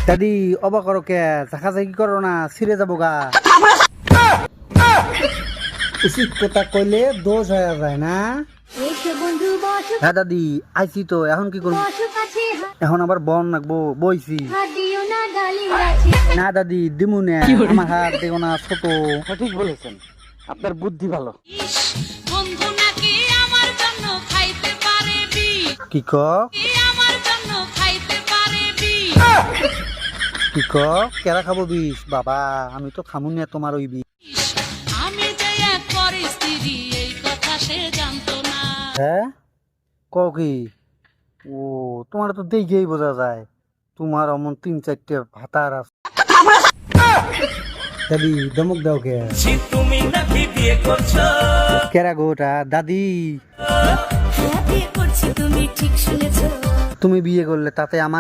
দাদি অবাক করো কে দেখা যায় কি করো না ছিঁড়ে যাবো গা। উচিত কথা কইলে দোষ হয়ে যায় না। হ্যাঁ দাদি আইছি তো, এখন কি করবো? এখন আবার বন রাখবো, বইছি না দাদি দিমু না, আমার হাত দেখো না ছোট। ঠিক বলেছেন, আপনার বুদ্ধি ভালো। বন্ধু নাকি আমার জন্য খাইতে পারে বিষ, কি ক আমার জন্য খাইতে পারে বিষ। কি ক কেরা খাবো বিষ? বাবা আমি তো খামু না তোমার ওই বিষ। আমি যে এক পরিস্থিতি এই কথা সে জানতো না। হ্যাঁ ক কি? ও তোমার তো দেখেই বোঝা যায় তোমার অমন 3-4টে ভাতার আছে। দাদি ধমক দাও কে? তুমি নাকি বিয়ে করছো? কেরা গোটা দাদি? বিয়ে করছি তুমি ঠিক শুনেছো। তুমি বিয়ে করলে তাতে আমার